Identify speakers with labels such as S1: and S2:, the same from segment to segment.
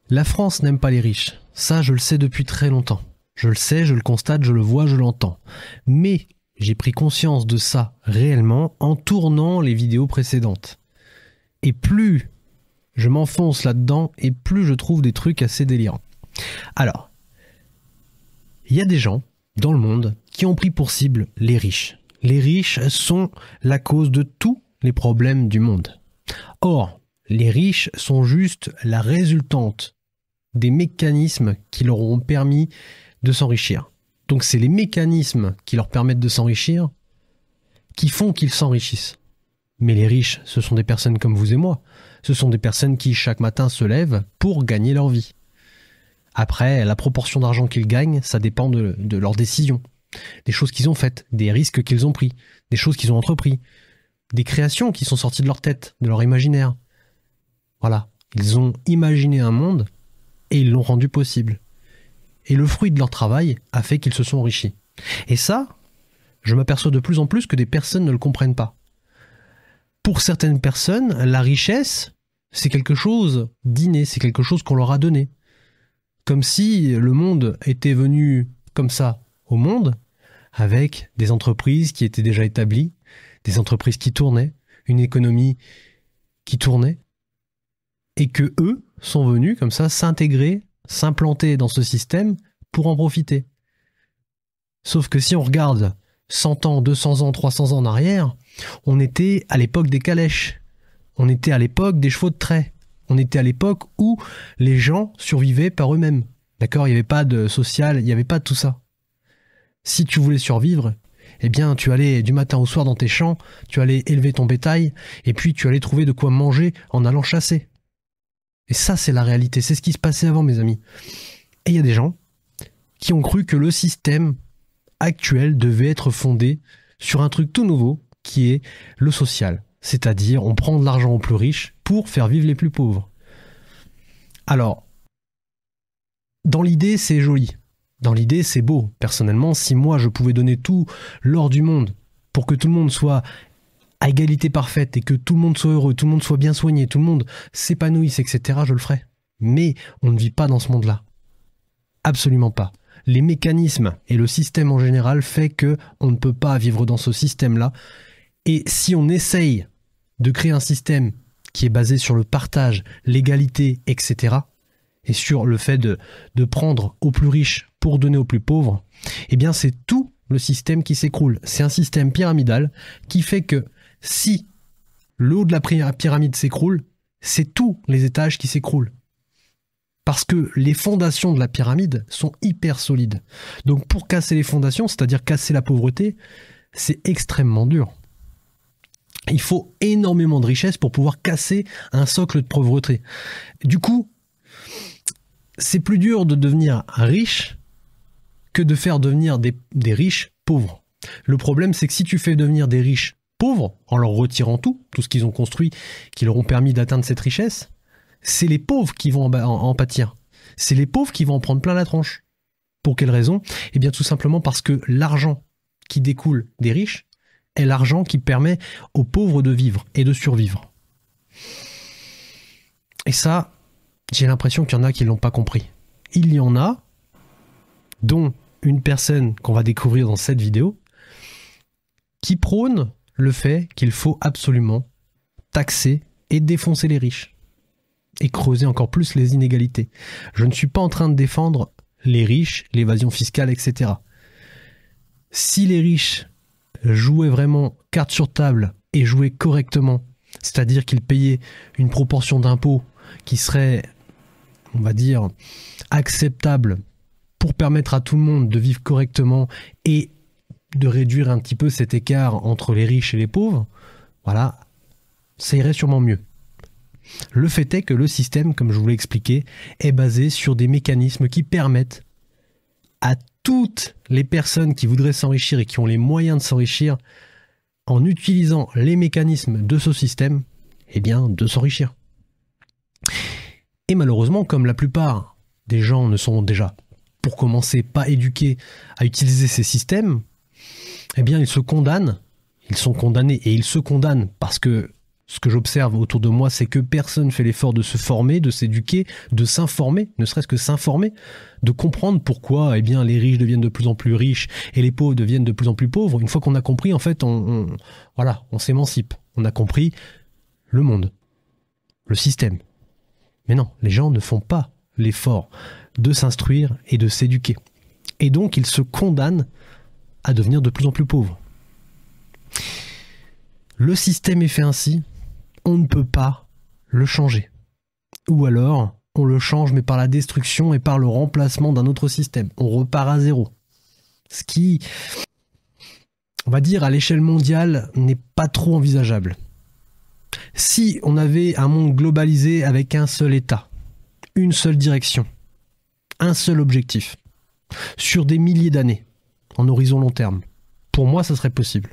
S1: La France n'aime pas les riches. Ça, je le sais depuis très longtemps. Je le sais, je le constate, je le vois, je l'entends. Mais j'ai pris conscience de ça réellement en tournant les vidéos précédentes. Et plus je m'enfonce là-dedans, et plus je trouve des trucs assez délirants. Alors, il y a des gens dans le monde qui ont pris pour cible les riches. Les riches sont la cause de tous les problèmes du monde. Or, les riches sont juste la résultante des mécanismes qui leur ont permis de s'enrichir. Donc c'est les mécanismes qui leur permettent de s'enrichir qui font qu'ils s'enrichissent. Mais les riches, ce sont des personnes comme vous et moi. Ce sont des personnes qui chaque matin se lèvent pour gagner leur vie. Après, la proportion d'argent qu'ils gagnent, ça dépend de leurs décisions. Des choses qu'ils ont faites, des risques qu'ils ont pris, des choses qu'ils ont entrepris, des créations qui sont sorties de leur tête, de leur imaginaire. Voilà, ils ont imaginé un monde et ils l'ont rendu possible. Et le fruit de leur travail a fait qu'ils se sont enrichis. Et ça, je m'aperçois de plus en plus que des personnes ne le comprennent pas. Pour certaines personnes, la richesse, c'est quelque chose d'inné, c'est quelque chose qu'on leur a donné. Comme si le monde était venu comme ça au monde, avec des entreprises qui étaient déjà établies, des entreprises qui tournaient, une économie qui tournait, et que eux sont venus comme ça s'intégrer, s'implanter dans ce système pour en profiter. Sauf que si on regarde 100 ans, 200 ans, 300 ans en arrière, on était à l'époque des calèches, on était à l'époque des chevaux de trait, on était à l'époque où les gens survivaient par eux-mêmes. D'accord, il n'y avait pas de social, il n'y avait pas de tout ça. Si tu voulais survivre, eh bien tu allais du matin au soir dans tes champs, tu allais élever ton bétail, et puis tu allais trouver de quoi manger en allant chasser. Et ça, c'est la réalité, c'est ce qui se passait avant, mes amis. Et il y a des gens qui ont cru que le système actuel devait être fondé sur un truc tout nouveau, qui est le social. C'est-à-dire, on prend de l'argent aux plus riches pour faire vivre les plus pauvres. Alors, dans l'idée, c'est joli. Dans l'idée, c'est beau. Personnellement, si moi, je pouvais donner tout l'or du monde pour que tout le monde soit à égalité parfaite et que tout le monde soit heureux, tout le monde soit bien soigné, tout le monde s'épanouisse, etc., je le ferais. Mais on ne vit pas dans ce monde-là. Absolument pas. Les mécanismes et le système en général fait que on ne peut pas vivre dans ce système-là. Et si on essaye de créer un système qui est basé sur le partage, l'égalité, etc., et sur le fait de prendre aux plus riches pour donner aux plus pauvres, eh bien c'est tout le système qui s'écroule. C'est un système pyramidal qui fait que si le haut de la pyramide s'écroule, c'est tous les étages qui s'écroulent. Parce que les fondations de la pyramide sont hyper solides. Donc pour casser les fondations, c'est-à-dire casser la pauvreté, c'est extrêmement dur. Il faut énormément de richesse pour pouvoir casser un socle de pauvreté. Du coup, c'est plus dur de devenir riche que de faire devenir des riches pauvres. Le problème, c'est que si tu fais devenir des riches pauvres, en leur retirant tout ce qu'ils ont construit, qui leur ont permis d'atteindre cette richesse, c'est les pauvres qui vont en pâtir. C'est les pauvres qui vont en prendre plein la tronche. Pour quelle raison? Eh bien tout simplement parce que l'argent qui découle des riches est l'argent qui permet aux pauvres de vivre et de survivre. Et ça, j'ai l'impression qu'il y en a qui ne l'ont pas compris. Il y en a, dont une personne qu'on va découvrir dans cette vidéo, qui prône le fait qu'il faut absolument taxer et défoncer les riches et creuser encore plus les inégalités. Je ne suis pas en train de défendre les riches, l'évasion fiscale, etc. Si les riches jouaient vraiment carte sur table et jouaient correctement, c'est-à-dire qu'ils payaient une proportion d'impôts qui serait, on va dire, acceptable pour permettre à tout le monde de vivre correctement et de réduire un petit peu cet écart entre les riches et les pauvres, voilà, ça irait sûrement mieux. Le fait est que le système, comme je vous l'ai expliqué, est basé sur des mécanismes qui permettent à toutes les personnes qui voudraient s'enrichir et qui ont les moyens de s'enrichir, en utilisant les mécanismes de ce système, eh bien, de s'enrichir. Et malheureusement, comme la plupart des gens ne sont déjà, pour commencer, pas éduqués à utiliser ces systèmes, eh bien, ils se condamnent, ils sont condamnés et ils se condamnent parce que Ce que j'observe autour de moi, c'est que personne ne fait l'effort de se former, de s'éduquer, de s'informer, ne serait-ce que s'informer, de comprendre pourquoi les riches deviennent de plus en plus riches et les pauvres deviennent de plus en plus pauvres. Une fois qu'on a compris, en fait, on s'émancipe. On a compris le monde, le système. Mais non, les gens ne font pas l'effort de s'instruire et de s'éduquer. Et donc, ils se condamnent à devenir de plus en plus pauvres. Le système est fait ainsi. On ne peut pas le changer. Ou alors, on le change mais par la destruction et par le remplacement d'un autre système. On repart à zéro. Ce qui, on va dire, à l'échelle mondiale, n'est pas trop envisageable. Si on avait un monde globalisé avec un seul État, une seule direction, un seul objectif, sur des milliers d'années, en horizon long terme, pour moi, ça serait possible.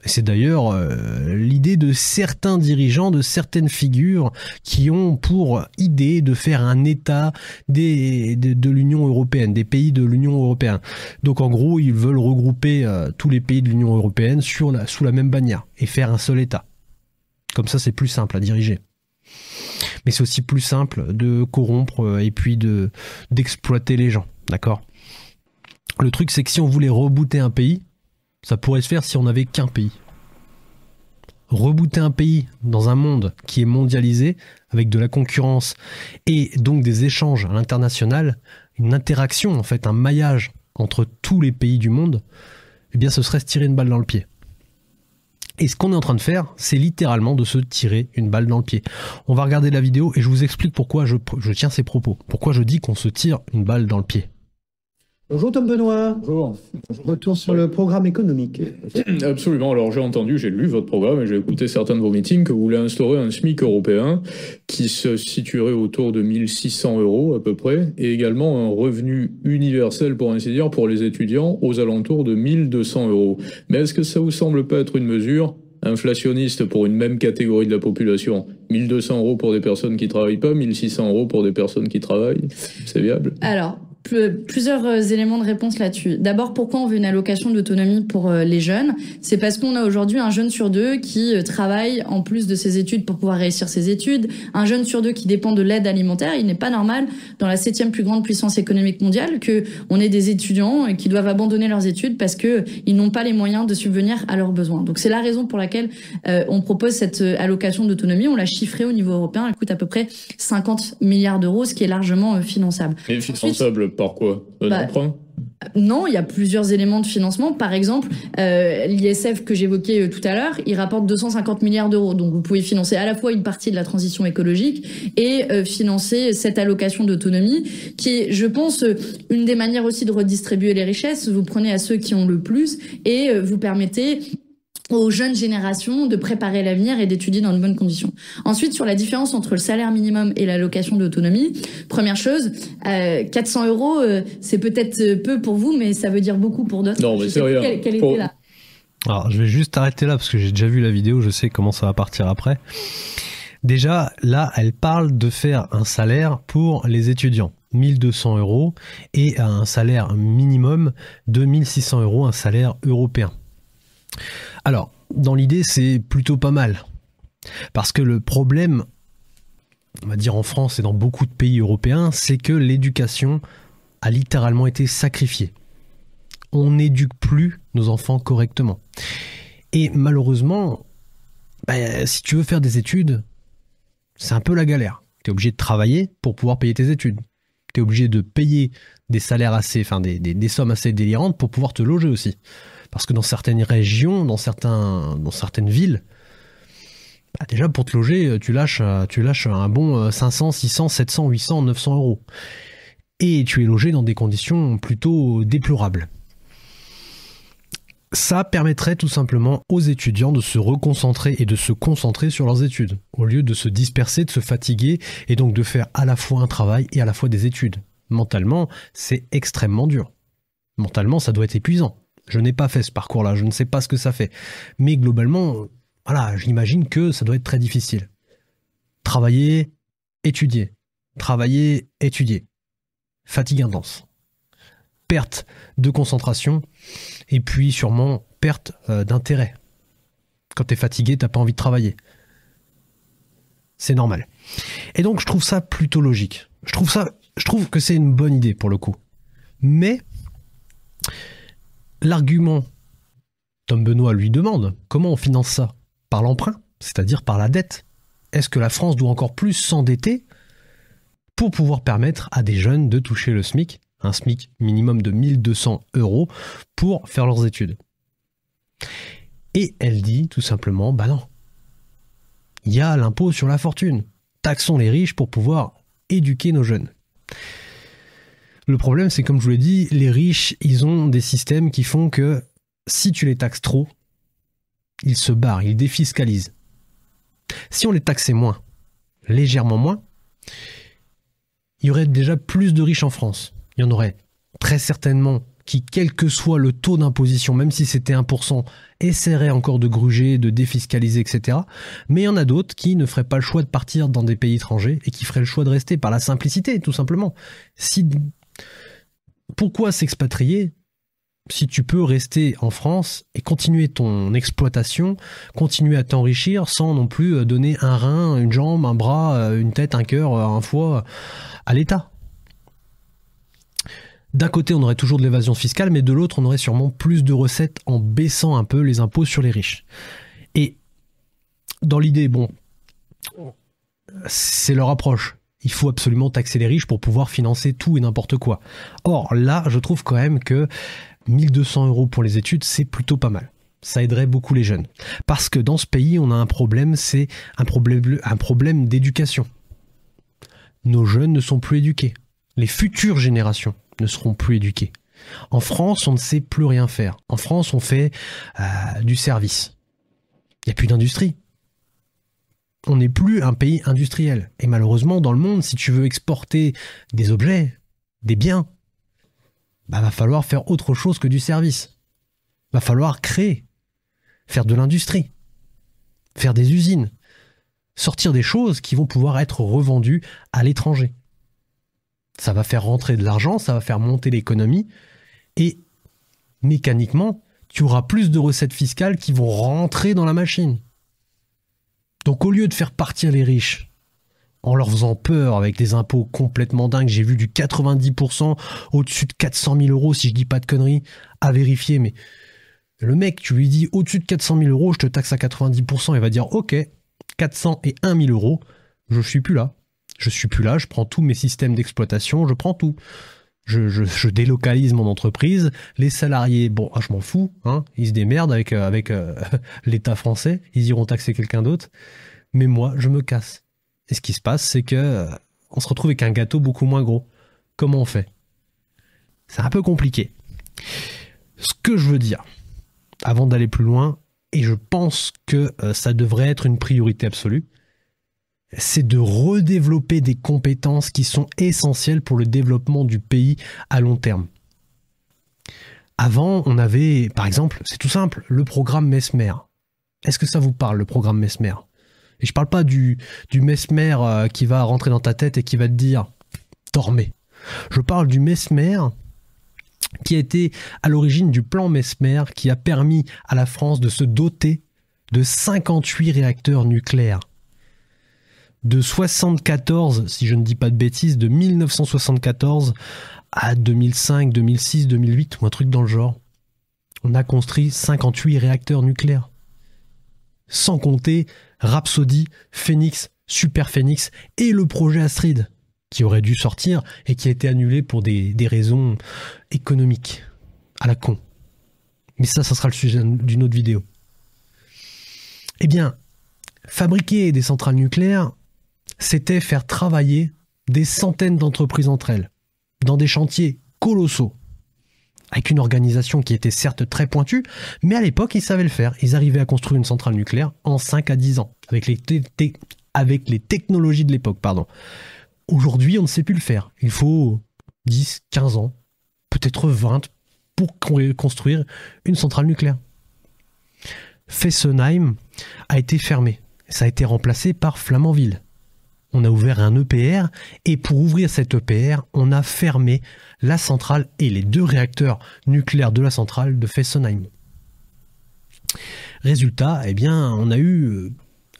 S1: C'est d'ailleurs l'idée de certains dirigeants, de certaines figures qui ont pour idée de faire un État de l'Union européenne, des pays de l'Union européenne. Donc en gros, ils veulent regrouper tous les pays de l'Union européenne sous la même bannière et faire un seul État. Comme ça, c'est plus simple à diriger. Mais c'est aussi plus simple de corrompre et puis d'exploiter les gens, d'accord ? Le truc, c'est que si on voulait rebooter un pays, ça pourrait se faire si on n'avait qu'un pays. Rebooter un pays dans un monde qui est mondialisé, avec de la concurrence et donc des échanges à l'international, une interaction en fait, un maillage entre tous les pays du monde, eh bien ce serait se tirer une balle dans le pied. Et ce qu'on est en train de faire, c'est littéralement de se tirer une balle dans le pied. On va regarder la vidéo et je vous explique pourquoi je tiens ces propos. Pourquoi je dis qu'on se tire une balle dans le pied.
S2: Bonjour Tom Benoît.
S3: Bonjour.
S2: Retour sur le programme économique.
S3: Absolument. Alors j'ai lu votre programme et j'ai écouté certains de vos meetings que vous voulez instaurer un SMIC européen qui se situerait autour de 1 600 € à peu près et également un revenu universel pour ainsi dire pour les étudiants aux alentours de 1 200 €. Mais est-ce que ça vous semble pas être une mesure inflationniste pour une même catégorie de la population? 1 200 € pour des personnes qui travaillent pas, 1 600 € pour des personnes qui travaillent, c'est viable?
S4: Alors, plusieurs éléments de réponse là-dessus. D'abord, pourquoi on veut une allocation d'autonomie pour les jeunes? C'est parce qu'on a aujourd'hui un jeune sur deux qui travaille en plus de ses études pour pouvoir réussir ses études. Un jeune sur deux qui dépend de l'aide alimentaire. Il n'est pas normal, dans la 7e plus grande puissance économique mondiale, que on ait des étudiants qui doivent abandonner leurs études parce que ils n'ont pas les moyens de subvenir à leurs besoins. Donc c'est la raison pour laquelle on propose cette allocation d'autonomie. On l'a chiffrée au niveau européen. Elle coûte à peu près 50 milliards d'euros, ce qui est largement finançable.
S3: Et finançable par quoi? Emprunt?
S4: Non, il y a plusieurs éléments de financement. Par exemple, l'ISF que j'évoquais tout à l'heure, il rapporte 250 milliards d'euros. Donc vous pouvez financer à la fois une partie de la transition écologique et financer cette allocation d'autonomie qui est, je pense, une des manières aussi de redistribuer les richesses. Vous prenez à ceux qui ont le plus et vous permettez aux jeunes générations de préparer l'avenir et d'étudier dans de bonnes conditions. Ensuite, sur la différence entre le salaire minimum et l'allocation d'autonomie, première chose, 400 €, c'est peut-être peu pour vous, mais ça veut dire beaucoup pour d'autres.
S3: Non, mais c'est rien.
S4: Quel était là?
S1: Alors, je vais juste arrêter là parce que j'ai déjà vu la vidéo, je sais comment ça va partir après. Déjà, là, elle parle de faire un salaire pour les étudiants. 1 200 € et un salaire minimum de 1 600 €, un salaire européen. Alors, dans l'idée, c'est plutôt pas mal. Parce que le problème, on va dire en France et dans beaucoup de pays européens, c'est que l'éducation a littéralement été sacrifiée. On n'éduque plus nos enfants correctement. Et malheureusement, si tu veux faire des études, c'est un peu la galère. Tu es obligé de travailler pour pouvoir payer tes études. Tu es obligé de payer des salaires des sommes assez délirantes pour pouvoir te loger aussi. Parce que dans certaines régions, dans certaines villes, déjà pour te loger, tu lâches un bon 500, 600, 700, 800, 900 €. Et tu es logé dans des conditions plutôt déplorables. Ça permettrait tout simplement aux étudiants de se reconcentrer et de se concentrer sur leurs études, au lieu de se disperser, de se fatiguer, et donc de faire à la fois un travail et à la fois des études. Mentalement, c'est extrêmement dur. Mentalement, ça doit être épuisant. Je n'ai pas fait ce parcours-là, je ne sais pas ce que ça fait. Mais globalement, voilà, j'imagine que ça doit être très difficile. Travailler, étudier. Travailler, étudier. Fatigue intense. Perte de concentration et puis sûrement perte d'intérêt. Quand t'es fatigué, t'as pas envie de travailler. C'est normal. Et donc, je trouve ça plutôt logique. Je trouve que c'est une bonne idée pour le coup. Mais l'argument, Tom Benoît lui demande, comment on finance ça? Par l'emprunt, c'est-à-dire par la dette. Est-ce que la France doit encore plus s'endetter pour pouvoir permettre à des jeunes de toucher le SMIC, un SMIC minimum de 1200 € pour faire leurs études? Et elle dit tout simplement, bah non. Il y a l'impôt sur la fortune. Taxons les riches pour pouvoir éduquer nos jeunes. Le problème, c'est comme je vous l'ai dit, les riches, ils ont des systèmes qui font que si tu les taxes trop, ils se barrent, ils défiscalisent. Si on les taxait moins, légèrement moins, il y aurait déjà plus de riches en France. Il y en aurait très certainement qui, quel que soit le taux d'imposition, même si c'était 1%, essaieraient encore de gruger, de défiscaliser, etc. Mais il y en a d'autres qui ne feraient pas le choix de partir dans des pays étrangers et qui feraient le choix de rester par la simplicité, tout simplement. Pourquoi s'expatrier si tu peux rester en France et continuer ton exploitation, continuer à t'enrichir sans non plus donner un rein, une jambe, un bras, une tête, un cœur, un foie à l'État? D'un côté, on aurait toujours de l'évasion fiscale, mais de l'autre, on aurait sûrement plus de recettes en baissant un peu les impôts sur les riches. Et dans l'idée, bon, c'est leur approche. Il faut absolument taxer les riches pour pouvoir financer tout et n'importe quoi. Or, là, je trouve quand même que 1200 € pour les études, c'est plutôt pas mal. Ça aiderait beaucoup les jeunes. Parce que dans ce pays, on a un problème, c'est un problème d'éducation. Nos jeunes ne sont plus éduqués. Les futures générations ne seront plus éduqués. En France, on ne sait plus rien faire. En France, on fait du service. Il n'y a plus d'industrie. On n'est plus un pays industriel. Et malheureusement, dans le monde, si tu veux exporter des objets, des biens, bah, va falloir faire autre chose que du service. Va falloir créer, faire de l'industrie, faire des usines, sortir des choses qui vont pouvoir être revendues à l'étranger. Ça va faire rentrer de l'argent, ça va faire monter l'économie et mécaniquement, tu auras plus de recettes fiscales qui vont rentrer dans la machine. Donc au lieu de faire partir les riches en leur faisant peur avec des impôts complètement dingues, j'ai vu du 90% au-dessus de 400 000 €, si je dis pas de conneries, à vérifier, mais le mec, tu lui dis au-dessus de 400 000 €, je te taxe à 90%, il va dire ok, 401 000 €, je suis plus là. Je suis plus là, je prends tous mes systèmes d'exploitation, je prends tout. Je délocalise mon entreprise, les salariés, bon, je m'en fous, hein, ils se démerdent avec l'État français, ils iront taxer quelqu'un d'autre, mais moi, je me casse. Et ce qui se passe, c'est que on se retrouve avec un gâteau beaucoup moins gros. Comment on fait? C'est un peu compliqué. Ce que je veux dire, avant d'aller plus loin, et je pense que ça devrait être une priorité absolue, c'est de redévelopper des compétences qui sont essentielles pour le développement du pays à long terme. Avant, on avait, par exemple, c'est tout simple, le programme Messmer. Est-ce que ça vous parle, le programme Messmer? Et je parle pas du Messmer qui va rentrer dans ta tête et qui va te dire « dormez ». Je parle du Messmer qui a été à l'origine du plan Messmer qui a permis à la France de se doter de 58 réacteurs nucléaires. De 74, si je ne dis pas de bêtises, de 1974 à 2005, 2006, 2008 ou un truc dans le genre. On a construit 58 réacteurs nucléaires. Sans compter Rhapsody, Phoenix, Super Phoenix et le projet Astrid qui aurait dû sortir et qui a été annulé pour des raisons économiques à la con. Mais ça sera le sujet d'une autre vidéo. Eh bien, fabriquer des centrales nucléaires, c'était faire travailler des centaines d'entreprises entre elles, dans des chantiers colossaux, avec une organisation qui était certes très pointue, mais à l'époque, ils savaient le faire. Ils arrivaient à construire une centrale nucléaire en 5 à 10 ans, avec les technologies de l'époque, pardon. Aujourd'hui, on ne sait plus le faire. Il faut 10, 15 ans, peut-être 20, pour construire une centrale nucléaire. Fessenheim a été fermé. Ça a été remplacé par Flamanville. On a ouvert un EPR et pour ouvrir cet EPR, on a fermé la centrale et les 2 réacteurs nucléaires de la centrale de Fessenheim. Résultat, eh bien, on a eu,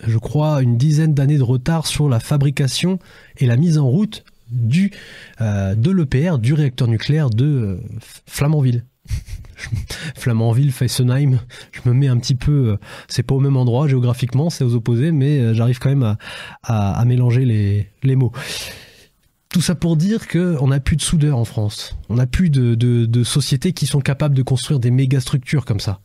S1: je crois, une dizaine d'années de retard sur la fabrication et la mise en route de l'EPR, du réacteur nucléaire de Flamanville. Flamanville, Fessenheim, je me mets un petit peu, c'est pas au même endroit géographiquement, c'est aux opposés, mais j'arrive quand même à mélanger les mots. Tout ça pour dire qu'on n'a plus de soudeurs en France, on n'a plus de sociétés qui sont capables de construire des méga structures comme ça.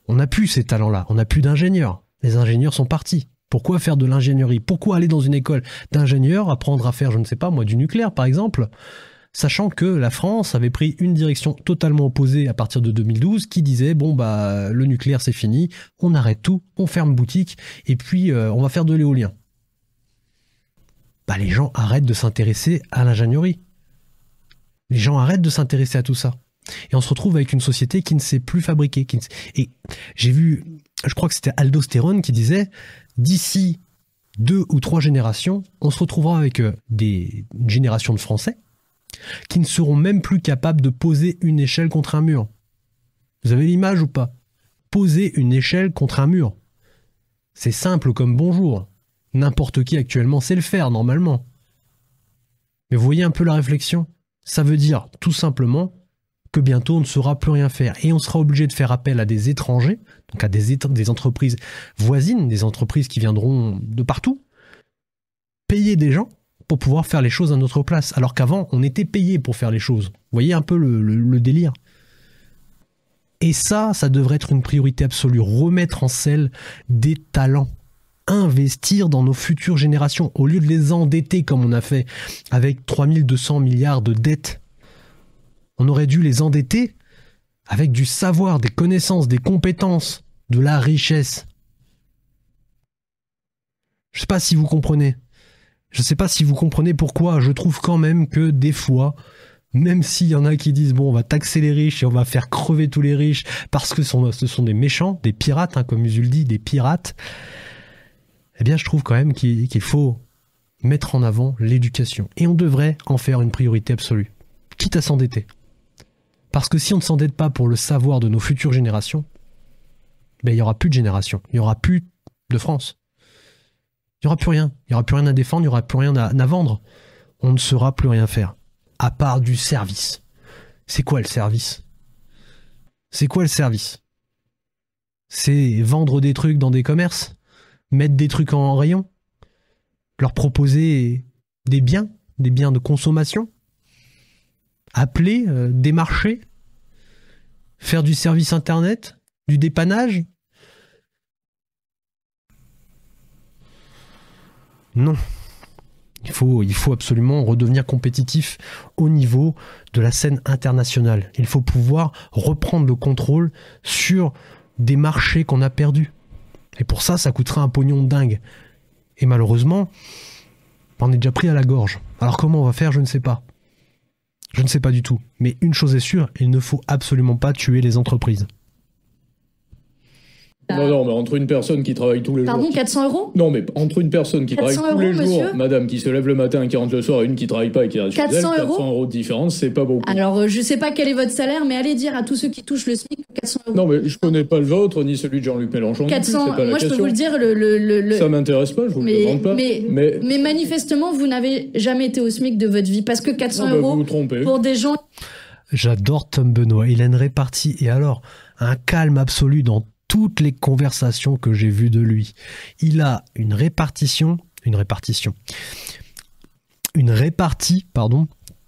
S1: On n'a plus ces talents-là, on n'a plus d'ingénieurs, les ingénieurs sont partis. Pourquoi faire de l'ingénierie? Pourquoi aller dans une école d'ingénieurs, apprendre à faire, je ne sais pas moi, du nucléaire par exemple, sachant que la France avait pris une direction totalement opposée à partir de 2012 qui disait bon bah le nucléaire c'est fini, on arrête tout, on ferme boutique et puis on va faire de l'éolien. Bah les gens arrêtent de s'intéresser à l'ingénierie. Les gens arrêtent de s'intéresser à tout ça. Et on se retrouve avec une société qui ne sait plus fabriquer. Et j'ai vu, je crois que c'était Aldostérone qui disait d'ici 2 ou 3 générations, on se retrouvera avec une génération de Français qui ne seront même plus capables de poser une échelle contre un mur. Vous avez l'image ou pas? Poser une échelle contre un mur. C'est simple comme bonjour. N'importe qui actuellement sait le faire, normalement. Mais vous voyez un peu la réflexion? Ça veut dire, tout simplement, que bientôt on ne saura plus rien faire. Et on sera obligé de faire appel à des étrangers, donc à des entreprises voisines, des entreprises qui viendront de partout, payer des gens pour pouvoir faire les choses à notre place. Alors qu'avant, on était payé pour faire les choses. Vous voyez un peu le délire. Et ça devrait être une priorité absolue. Remettre en selle des talents. Investir dans nos futures générations. Au lieu de les endetter comme on a fait avec 3200 milliards de dettes, on aurait dû les endetter avec du savoir, des connaissances, des compétences, de la richesse. Je ne sais pas si vous comprenez. Je ne sais pas si vous comprenez pourquoi je trouve quand même que des fois, même s'il y en a qui disent bon on va taxer les riches et on va faire crever tous les riches parce que ce sont des méchants, des pirates, hein, comme Usul dit, des pirates, eh bien je trouve quand même qu'il faut mettre en avant l'éducation. Et on devrait en faire une priorité absolue, quitte à s'endetter. Parce que si on ne s'endette pas pour le savoir de nos futures générations, ben, il n'y aura plus de génération, il n'y aura plus de France. Il n'y aura plus rien. Il n'y aura plus rien à défendre, il n'y aura plus rien à vendre. On ne saura plus rien faire. À part du service. C'est quoi le service? C'est quoi le service? C'est vendre des trucs dans des commerces? Mettre des trucs en rayon? Leur proposer des biens de consommation? Appeler, démarcher? Faire du service internet? Du dépannage? Non. Il faut absolument redevenir compétitif au niveau de la scène internationale. Il faut pouvoir reprendre le contrôle sur des marchés qu'on a perdus. Et pour ça, ça coûtera un pognon de dingue. Et malheureusement, on est déjà pris à la gorge. Alors comment on va faire, je ne sais pas. Je ne sais pas du tout. Mais une chose est sûre, il ne faut absolument pas tuer les entreprises.
S3: Non, mais entre une personne qui travaille tous les jours...
S4: Pardon, 400 €
S3: Non, mais entre une personne qui travaille tous les jours,
S4: monsieur,
S3: madame, qui se lève le matin et qui rentre le soir, et une qui travaille pas et qui reste chez elle, 400 € de différence, c'est pas beaucoup.
S4: Alors, je sais pas quel est votre salaire, mais allez dire à tous ceux qui touchent le SMIC 400 €.
S3: Non, mais je connais pas le vôtre, ni celui de Jean-Luc Mélenchon.
S4: 400,
S3: plus,
S4: moi je peux vous le dire,
S3: Ça m'intéresse pas, je vous le demande pas.
S4: Mais manifestement, vous n'avez jamais été au SMIC de votre vie, parce que 400
S3: vous vous
S4: €
S3: trompez.
S4: pour des gens...
S1: J'adore Tom Benoît, il a une répartie, et alors, un calme absolu dans toutes les conversations que j'ai vues de lui. Il a une répartie,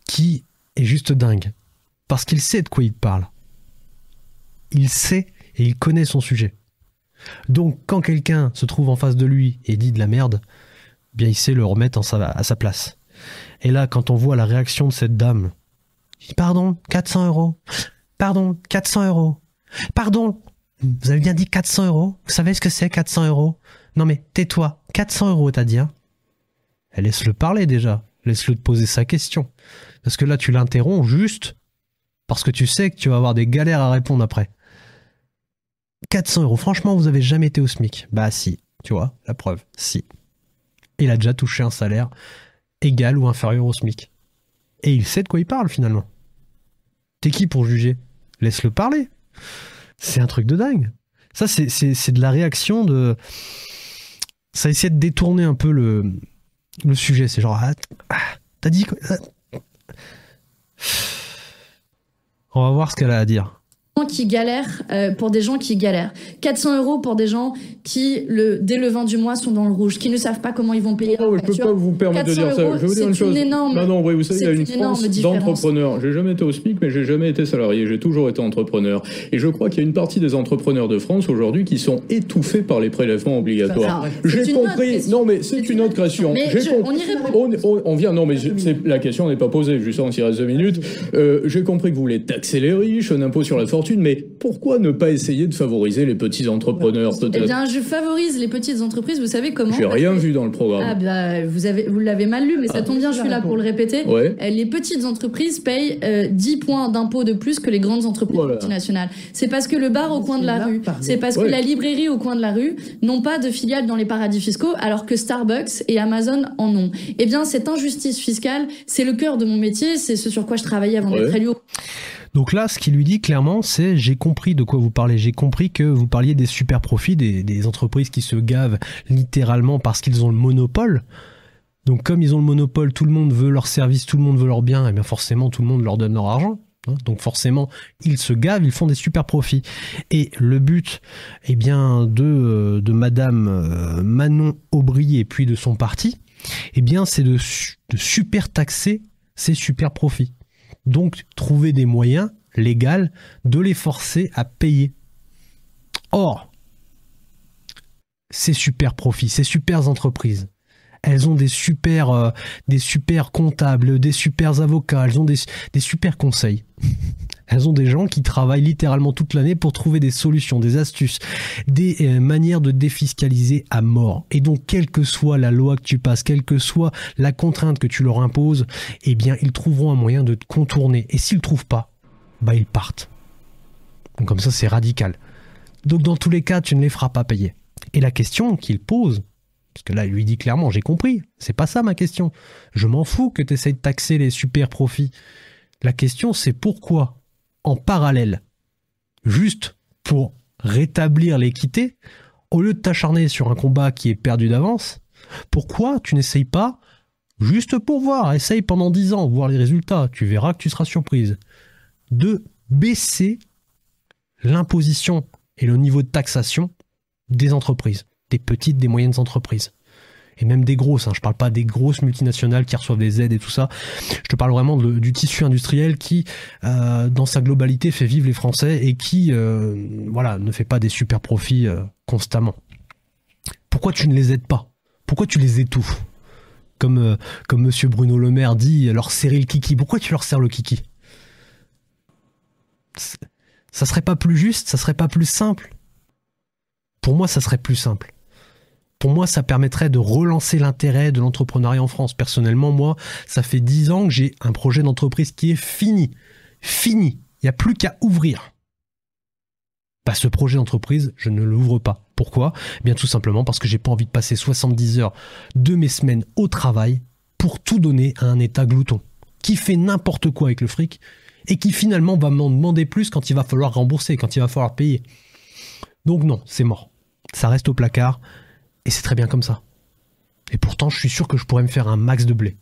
S1: qui est juste dingue. Parce qu'il sait de quoi il parle. Il sait et il connaît son sujet. Donc, quand quelqu'un se trouve en face de lui et dit de la merde, bien il sait le remettre à sa place. Et là, quand on voit la réaction de cette dame, il dit, pardon, 400 €. Pardon, 400 €. Pardon, vous avez bien dit 400 €. Vous savez ce que c'est 400 €? Non mais tais-toi, 400 € t'as dit, hein? Laisse-le parler déjà, laisse-le te poser sa question. Parce que là tu l'interromps juste parce que tu sais que tu vas avoir des galères à répondre après. 400 €, franchement vous avez jamais été au SMIC? Bah si, tu vois, la preuve, si. Il a déjà touché un salaire égal ou inférieur au SMIC. Et il sait de quoi il parle finalement. T'es qui pour juger? Laisse-le parler. C'est un truc de dingue. Ça, c'est de la réaction de... Ça essaie de détourner un peu le sujet. C'est genre, t'as dit quoi? On va voir ce qu'elle a à dire.
S4: Qui galèrent pour des gens qui galèrent. 400 € pour des gens qui, dès le 20 du mois, sont dans le rouge, qui ne savent pas comment ils vont payer.
S3: Non, je peux pas vous permettre de dire ça. Je vais vous dire une chose. Non, vous savez, il y a une France d'entrepreneurs. J'ai jamais été au SMIC, mais j'ai jamais été salarié. J'ai toujours été entrepreneur. Et je crois qu'il y a une partie des entrepreneurs de France aujourd'hui qui sont étouffés par les prélèvements obligatoires. J'ai compris. Non, mais c'est une autre question. On vient. Non, mais la question n'est pas posée. Justement, s'il reste 2 minutes. J'ai compris que vous voulez taxer les riches, un impôt sur la fortune. Mais pourquoi ne pas essayer de favoriser les petits entrepreneurs peut-être?
S4: Eh bien, je favorise les petites entreprises. Vous savez comment?
S3: J'ai rien vu dans le programme.
S4: Ah bah, vous l'avez mal lu, mais ça tombe bien, je suis là pour le répéter.
S3: Ouais.
S4: Les petites entreprises payent 10 points d'impôt de plus que les grandes entreprises multinationales. C'est parce que le bar au coin de la rue, c'est parce que la librairie au coin de la rue n'ont pas de filiales dans les paradis fiscaux, alors que Starbucks et Amazon en ont. Eh bien, cette injustice fiscale, c'est le cœur de mon métier, c'est ce sur quoi je travaillais avant d'être élu.
S1: Donc là, ce qu'il lui dit clairement, c'est j'ai compris de quoi vous parlez. J'ai compris que vous parliez des super profits, des entreprises qui se gavent littéralement parce qu'ils ont le monopole. Donc comme ils ont le monopole, tout le monde veut leur service, tout le monde veut leur bien, et bien forcément tout le monde leur donne leur argent. Donc forcément, ils se gavent, ils font des super profits. Et le but, eh bien, de Madame Manon Aubry et puis de son parti, eh bien, c'est de super taxer ces super profits. Donc, trouver des moyens légaux de les forcer à payer. Or, ces super profits, ces super entreprises, elles ont des super comptables, des super avocats, elles ont des super conseils. Elles ont des gens qui travaillent littéralement toute l'année pour trouver des solutions, des astuces, des manières de défiscaliser à mort. Et donc, quelle que soit la loi que tu passes, quelle que soit la contrainte que tu leur imposes, eh bien, ils trouveront un moyen de te contourner. Et s'ils ne trouvent pas, bah, ils partent. Donc, comme ça, c'est radical. Donc, dans tous les cas, tu ne les feras pas payer. Et la question qu'il pose, parce que là, il lui dit clairement, j'ai compris, c'est pas ça ma question. Je m'en fous que tu essayes de taxer les super profits. La question, c'est pourquoi, en parallèle, juste pour rétablir l'équité, au lieu de t'acharner sur un combat qui est perdu d'avance, pourquoi tu n'essayes pas, juste pour voir, essaye pendant 10 ans, voir les résultats, tu verras que tu seras surprise, de baisser l'imposition et le niveau de taxation des entreprises, des petites, des moyennes entreprises. Et même des grosses, hein. Je ne parle pas des grosses multinationales qui reçoivent des aides et tout ça. Je te parle vraiment du tissu industriel qui, dans sa globalité, fait vivre les Français et qui ne fait pas des super profits constamment. Pourquoi tu ne les aides pas? Pourquoi tu les étouffes? Comme monsieur Bruno Le Maire dit, leur serrer le kiki. Pourquoi tu leur serres le kiki? Ça serait pas plus juste? Ça serait pas plus simple? Pour moi, ça serait plus simple. Pour moi, ça permettrait de relancer l'intérêt de l'entrepreneuriat en France. Personnellement, moi, ça fait 10 ans que j'ai un projet d'entreprise qui est fini. Fini. Il n'y a plus qu'à ouvrir. Bah, ce projet d'entreprise, je ne l'ouvre pas. Pourquoi? Eh bien, tout simplement parce que j'ai pas envie de passer 70 heures de mes semaines au travail pour tout donner à un État glouton, qui fait n'importe quoi avec le fric et qui finalement va m'en demander plus quand il va falloir rembourser, quand il va falloir payer. Donc non, c'est mort. Ça reste au placard. Et c'est très bien comme ça. Et pourtant, je suis sûr que je pourrais me faire un max de blé.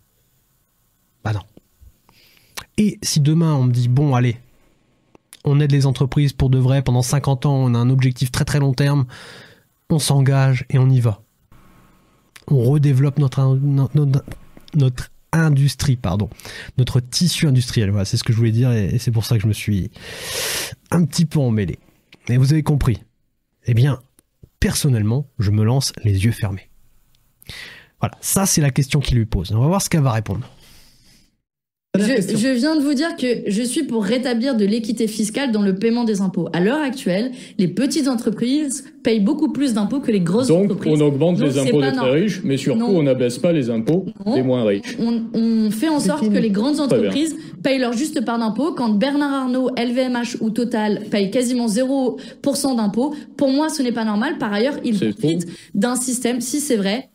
S1: Bah non. Et si demain, on me dit, bon, allez, on aide les entreprises pour de vrai, pendant 50 ans, on a un objectif très très long terme, on s'engage et on y va. On redéveloppe notre industrie, notre tissu industriel. Voilà, c'est ce que je voulais dire et c'est pour ça que je me suis un petit peu emmêlé. Et vous avez compris. Eh bien, personnellement, je me lance les yeux fermés. Voilà, ça c'est la question qu'il lui pose. On va voir ce qu'elle va répondre.
S4: Je viens de vous dire que je suis pour rétablir de l'équité fiscale dans le paiement des impôts. À l'heure actuelle, les petites entreprises payent beaucoup plus d'impôts que les grosses entreprises.
S3: Donc on augmente les impôts des très riches, mais surtout on n'abaisse pas les impôts des moins riches.
S4: On fait en sorte que les grandes entreprises payent leur juste part d'impôts. Quand Bernard Arnault, LVMH ou Total payent quasiment 0% d'impôts, pour moi ce n'est pas normal. Par ailleurs, ils profitent d'un système, si c'est vrai.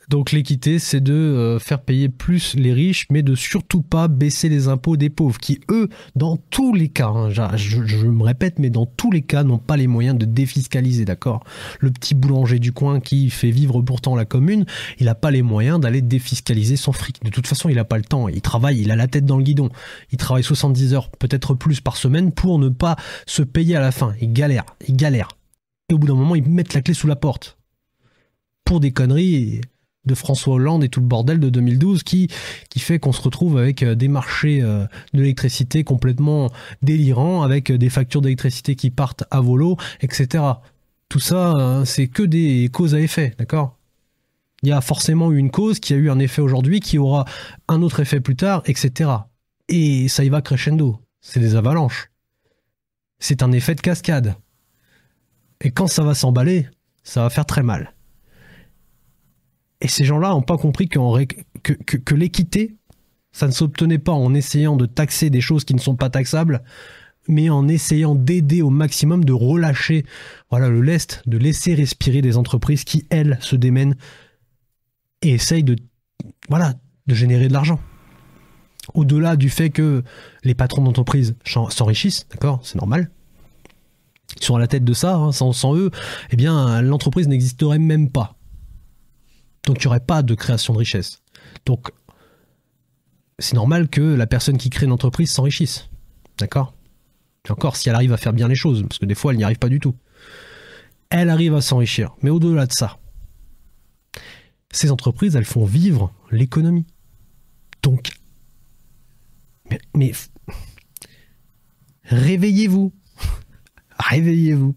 S1: Donc l'équité, c'est de faire payer plus les riches, mais de surtout pas baisser les impôts des pauvres, qui eux, dans tous les cas, hein, je me répète, mais dans tous les cas, n'ont pas les moyens de défiscaliser, d'accord? Le petit boulanger du coin qui fait vivre pourtant la commune, il n'a pas les moyens d'aller défiscaliser son fric. De toute façon, il n'a pas le temps, il travaille, il a la tête dans le guidon. Il travaille 70 heures, peut-être plus par semaine, pour ne pas se payer à la fin. Il galère. Et au bout d'un moment, ils mettent la clé sous la porte. Pour des conneries de François Hollande et tout le bordel de 2012 qui fait qu'on se retrouve avec des marchés de l'électricité complètement délirants, avec des factures d'électricité qui partent à volo, etc. Tout ça, c'est que des causes à effet, d'accord? Il y a forcément eu une cause qui a eu un effet aujourd'hui, qui aura un autre effet plus tard, etc. Et ça y va crescendo. C'est des avalanches. C'est un effet de cascade. Et quand ça va s'emballer, ça va faire très mal. Et ces gens-là n'ont pas compris que l'équité, ça ne s'obtenait pas en essayant de taxer des choses qui ne sont pas taxables, mais en essayant d'aider au maximum, de relâcher le lest, de laisser respirer des entreprises qui, elles, se démènent et essayent de générer de l'argent. Au-delà du fait que les patrons d'entreprise s'enrichissent, d'accord, c'est normal. Ils sont à la tête de ça, hein, sans eux, eh bien, l'entreprise n'existerait même pas. Donc il n'y aurait pas de création de richesse. Donc c'est normal que la personne qui crée une entreprise s'enrichisse. D'accord? Et encore, si elle arrive à faire bien les choses, parce que des fois elle n'y arrive pas du tout. Elle arrive à s'enrichir. Mais au-delà de ça, ces entreprises, elles font vivre l'économie. Donc, mais réveillez-vous. Réveillez-vous.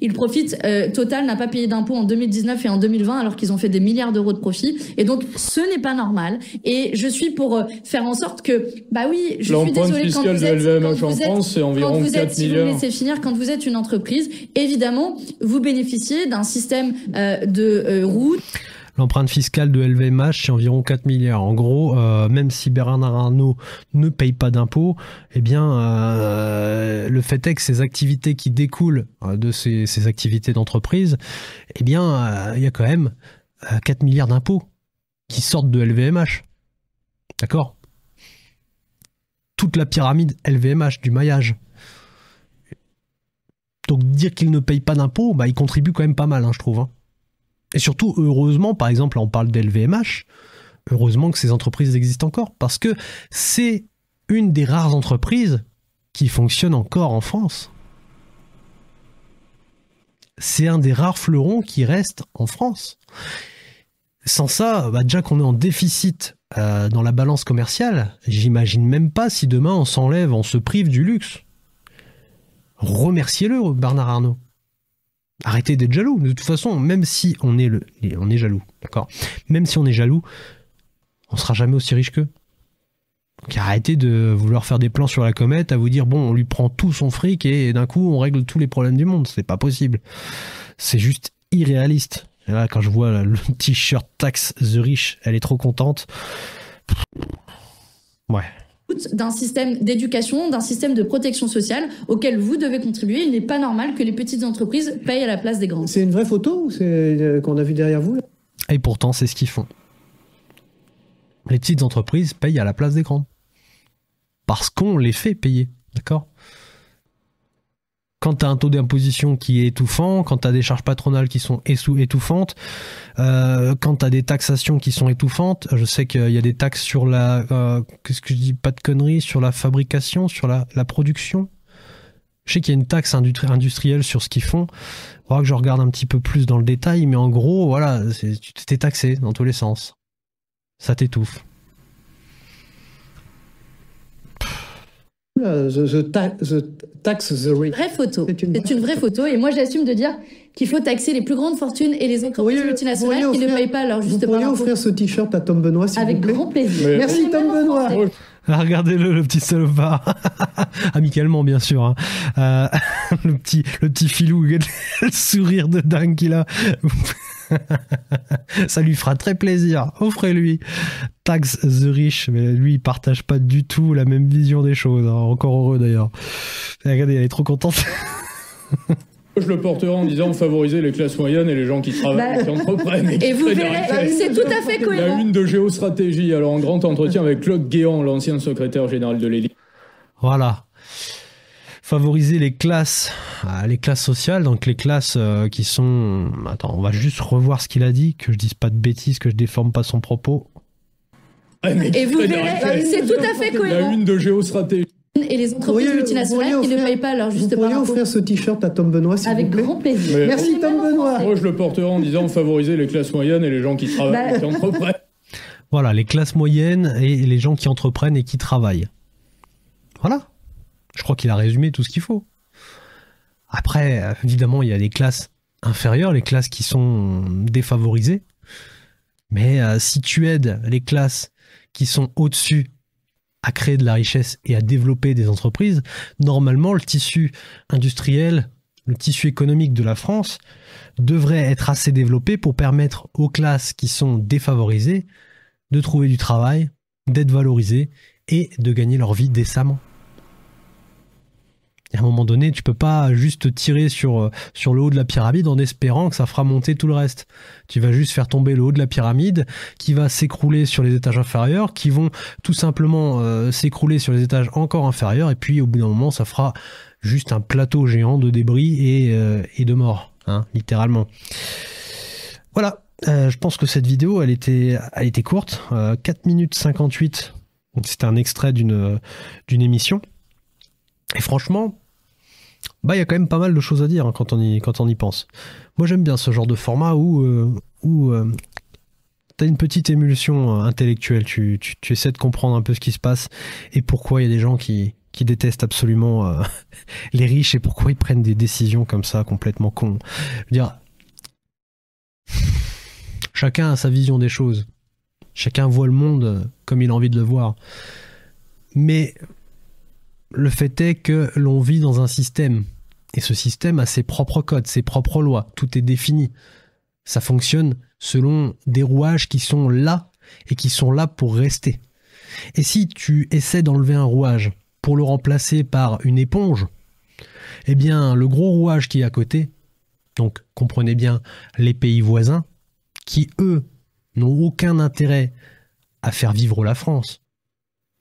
S4: Ils profitent, Total n'a pas payé d'impôts en 2019 et en 2020 alors qu'ils ont fait des milliards d'euros de profit. Et donc, ce n'est pas normal. Et je suis pour faire en sorte que, bah oui, je suis désolée quand vous êtes...
S3: LVMH en France, c'est environ 4
S4: si
S3: milliards.
S4: vous me laissez finir, quand vous êtes une entreprise, évidemment, vous bénéficiez d'un système de route.
S1: L'empreinte fiscale de LVMH, c'est environ 4 milliards. En gros, même si Bernard Arnault ne paye pas d'impôts, eh bien, le fait est que ces activités qui découlent de ces activités d'entreprise, eh bien, il y a quand même 4 milliards d'impôts qui sortent de LVMH. D'accord? Toute la pyramide LVMH, du maillage. Donc, dire qu'il ne paye pas d'impôts, bah, il contribue quand même pas mal, hein, je trouve, hein. Et surtout, heureusement, par exemple, là on parle d'LVMH, heureusement que ces entreprises existent encore, parce que c'est une des rares entreprises qui fonctionne encore en France. C'est un des rares fleurons qui reste en France. Sans ça, bah déjà qu'on est en déficit dans la balance commerciale, j'imagine même pas si demain on s'enlève, on se prive du luxe. Remerciez-le, Bernard Arnault. Arrêtez d'être jaloux. De toute façon, même si on est jaloux, d'accord. Même si on est jaloux, on sera jamais aussi riche qu'eux. Donc arrêtez de vouloir faire des plans sur la comète, à vous dire bon, on lui prend tout son fric et d'un coup on règle tous les problèmes du monde. C'est pas possible. C'est juste irréaliste. Et là, quand je vois le t-shirt Tax the Rich, elle est trop contente. Ouais.
S4: D'un système d'éducation, d'un système de protection sociale auquel vous devez contribuer. Il n'est pas normal que les petites entreprises payent à la place des grandes.
S2: C'est une vraie photo ou c'est qu'on a vu derrière vous là?
S1: Et pourtant, c'est ce qu'ils font. Les petites entreprises payent à la place des grandes. Parce qu'on les fait payer, d'accord? Quand tu as un taux d'imposition qui est étouffant, quand tu as des charges patronales qui sont étouffantes, quand tu as des taxations qui sont étouffantes, je sais qu'il y a des taxes sur la... qu'est-ce que je dis? Pas de conneries, sur la fabrication, sur la production. Je sais qu'il y a une taxe industrielle sur ce qu'ils font. Il faudra que je regarde un petit peu plus dans le détail, mais en gros, voilà, tu t'es taxé dans tous les sens. Ça t'étouffe.
S2: The tax the rich.
S4: Vraie photo. C'est une vraie photo. Et moi, j'assume de dire qu'il faut taxer les plus grandes fortunes et les entreprises multinationales qui ne payent pas leur juste part.
S2: Vous pourriez offrir ce t-shirt à Tom Benoît, s'il vous plaît.
S4: Avec grand plaisir.
S2: Merci, Tom Benoît.
S1: Ah, regardez-le, le petit salopard. Amicalement, bien sûr. Hein. Le petit filou, le sourire de dingue qu'il a. Ça lui fera très plaisir. Offrez-lui. Tax the Rich. Mais lui, il partage pas du tout la même vision des choses. Hein. Encore heureux d'ailleurs. Regardez, elle est trop contente.
S3: Je le porterai en disant favoriser les classes moyennes et les gens qui travaillent, qui entreprennent.
S4: Et vous verrez, c'est tout à fait cohérent.
S3: La une de Géostratégie, alors en grand entretien avec Claude Guéant, l'ancien secrétaire général de l'Élysée.
S1: Voilà. Favoriser les classes sociales, donc les classes qui sont... Attends, on va juste revoir ce qu'il a dit, que je dise pas de bêtises, que je déforme pas son propos.
S4: Et vous verrez, c'est tout à fait cohérent.
S3: La une de Géostratégie.
S4: Et les entreprises multinationales qui ne payent pas leur juste par
S2: Vous pourriez offrir ce t-shirt à Tom Benoît, s'il vous plaît.
S4: Avec grand plaisir.
S2: Merci Tom Benoît.
S3: Moi, je le porterai en disant favoriser les classes moyennes et les gens qui travaillent, qui entreprennent.
S1: Voilà, les classes moyennes et les gens qui entreprennent et qui travaillent. Voilà. Je crois qu'il a résumé tout ce qu'il faut. Après, évidemment, il y a des classes inférieures, les classes qui sont défavorisées. Mais si tu aides les classes qui sont au-dessus à créer de la richesse et à développer des entreprises, normalement, le tissu industriel, le tissu économique de la France devrait être assez développé pour permettre aux classes qui sont défavorisées de trouver du travail, d'être valorisées et de gagner leur vie décemment. Et à un moment donné, tu peux pas juste tirer sur le haut de la pyramide en espérant que ça fera monter tout le reste. Tu vas juste faire tomber le haut de la pyramide qui va s'écrouler sur les étages inférieurs, qui vont tout simplement s'écrouler sur les étages encore inférieurs, et puis au bout d'un moment, ça fera juste un plateau géant de débris et de morts, hein, littéralement. Voilà, je pense que cette vidéo, elle était courte, 4 minutes 58, donc c'était un extrait d'une émission. Et franchement, bah, y a quand même pas mal de choses à dire hein, quand on y pense. Moi j'aime bien ce genre de format où t'as une petite émulsion intellectuelle, tu essaies de comprendre un peu ce qui se passe et pourquoi il y a des gens qui détestent absolument les riches et pourquoi ils prennent des décisions comme ça complètement cons. Je veux dire, chacun a sa vision des choses, chacun voit le monde comme il a envie de le voir. Mais le fait est que l'on vit dans un système, et ce système a ses propres codes, ses propres lois, tout est défini. Ça fonctionne selon des rouages qui sont là, et qui sont là pour rester. Et si tu essaies d'enlever un rouage pour le remplacer par une éponge, eh bien le gros rouage qui est à côté, donc comprenez bien les pays voisins, qui eux n'ont aucun intérêt à faire vivre la France,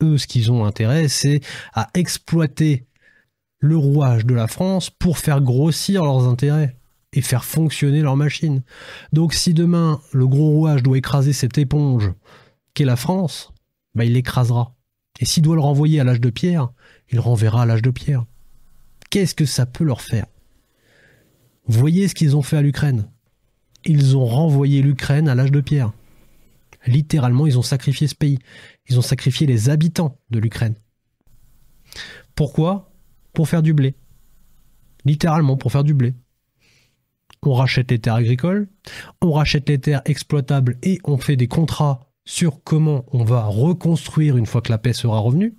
S1: eux, ce qu'ils ont intérêt, c'est à exploiter le rouage de la France pour faire grossir leurs intérêts et faire fonctionner leur machine. Donc si demain, le gros rouage doit écraser cette éponge qu'est la France, bah, il l'écrasera. Et s'il doit le renvoyer à l'âge de pierre, il le renverra à l'âge de pierre. Qu'est-ce que ça peut leur faire? Voyez ce qu'ils ont fait à l'Ukraine. Ils ont renvoyé l'Ukraine à l'âge de pierre. Littéralement, ils ont sacrifié ce pays. Ils ont sacrifié les habitants de l'Ukraine. Pourquoi? Pour faire du blé. Littéralement, pour faire du blé. On rachète les terres agricoles, on rachète les terres exploitables et on fait des contrats sur comment on va reconstruire une fois que la paix sera revenue.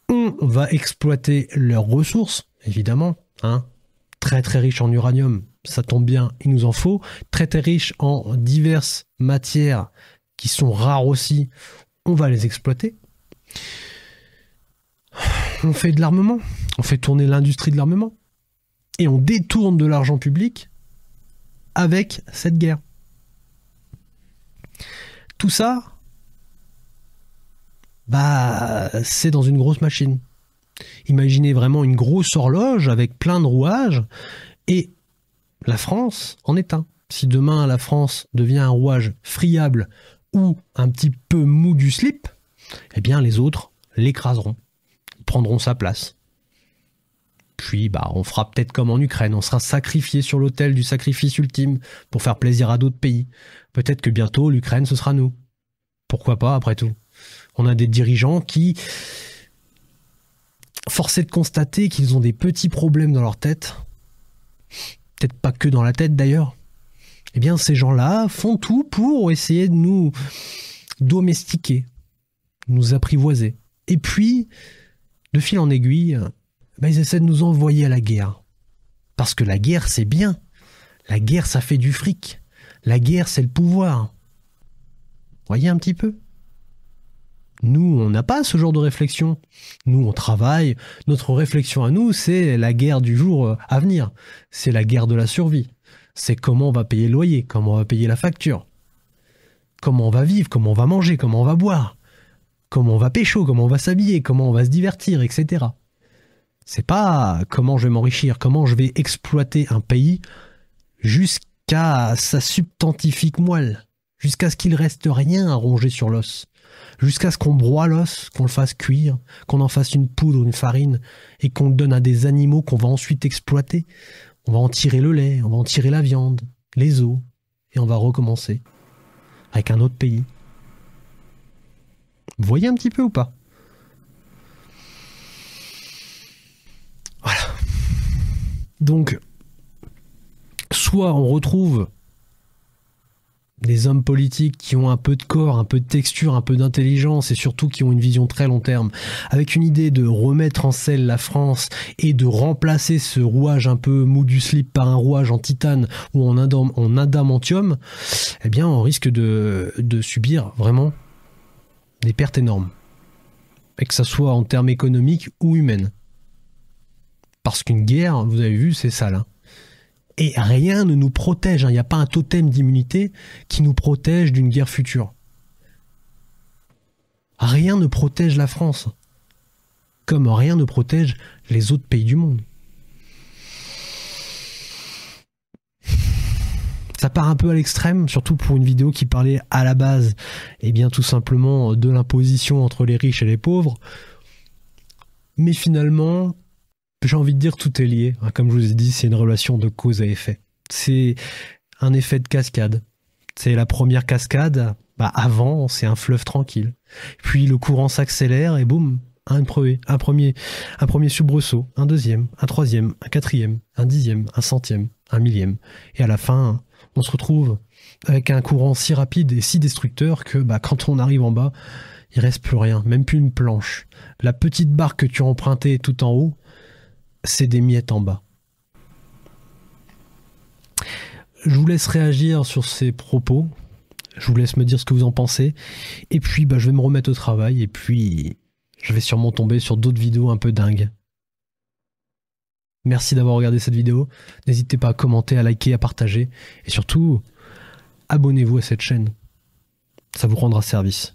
S1: On va exploiter leurs ressources, évidemment, hein. Très très riches en uranium, ça tombe bien, il nous en faut. Très très riches en diverses matières qui sont rares aussi, on va les exploiter. On fait de l'armement, on fait tourner l'industrie de l'armement et on détourne de l'argent public avec cette guerre. Tout ça, bah, c'est dans une grosse machine. Imaginez vraiment une grosse horloge avec plein de rouages et la France en est un. Si demain la France devient un rouage friable ou un petit peu mou du slip, eh bien les autres l'écraseront, prendront sa place. Puis bah, on fera peut-être comme en Ukraine, on sera sacrifié sur l'autel du sacrifice ultime pour faire plaisir à d'autres pays. Peut-être que bientôt l'Ukraine ce sera nous. Pourquoi pas après tout? On a des dirigeants qui, force est de constater qu'ils ont des petits problèmes dans leur tête, peut-être pas que dans la tête d'ailleurs. Eh bien ces gens-là font tout pour essayer de nous domestiquer, nous apprivoiser. Et puis, de fil en aiguille, ben, ils essaient de nous envoyer à la guerre. Parce que la guerre, c'est bien. La guerre, ça fait du fric. La guerre, c'est le pouvoir. Voyez un petit peu? Nous, on n'a pas ce genre de réflexion. Nous, on travaille. Notre réflexion à nous, c'est la guerre du jour à venir. C'est la guerre de la survie. C'est comment on va payer le loyer, comment on va payer la facture, comment on va vivre, comment on va manger, comment on va boire, comment on va pécho, comment on va s'habiller, comment on va se divertir, etc. C'est pas comment je vais m'enrichir, comment je vais exploiter un pays jusqu'à sa substantifique moelle, jusqu'à ce qu'il reste rien à ronger sur l'os. Jusqu'à ce qu'on broie l'os, qu'on le fasse cuire, qu'on en fasse une poudre, une farine, et qu'on le donne à des animaux qu'on va ensuite exploiter. On va en tirer le lait, on va en tirer la viande, les os, et on va recommencer avec un autre pays. Vous voyez un petit peu ou pas? Voilà. Donc, soit on retrouve des hommes politiques qui ont un peu de corps, un peu de texture, un peu d'intelligence et surtout qui ont une vision très long terme, avec une idée de remettre en selle la France et de remplacer ce rouage un peu mou du slip par un rouage en titane ou en adamantium, eh bien on risque de subir vraiment des pertes énormes. Et que ça soit en termes économiques ou humaines. Parce qu'une guerre, vous avez vu, c'est sale, hein. Et rien ne nous protège, il n'y a pas un totem d'immunité qui nous protège d'une guerre future. Rien ne protège la France, comme rien ne protège les autres pays du monde. Ça part un peu à l'extrême, surtout pour une vidéo qui parlait à la base, eh bien tout simplement de l'imposition entre les riches et les pauvres. Mais finalement, j'ai envie de dire tout est lié. Comme je vous ai dit, c'est une relation de cause à effet. C'est un effet de cascade. C'est la première cascade. Avant, c'est un fleuve tranquille. Puis le courant s'accélère et boum, un premier soubresaut, un deuxième, un troisième, un quatrième, un dixième, un centième, un millième. Et à la fin, on se retrouve avec un courant si rapide et si destructeur que quand on arrive en bas, il reste plus rien, même plus une planche. La petite barque que tu as empruntée tout en haut, c'est des miettes en bas. Je vous laisse réagir sur ces propos. Je vous laisse me dire ce que vous en pensez. Et puis, je vais me remettre au travail. Et puis, je vais sûrement tomber sur d'autres vidéos un peu dingues. Merci d'avoir regardé cette vidéo. N'hésitez pas à commenter, à liker, à partager. Et surtout, abonnez-vous à cette chaîne. Ça vous rendra service.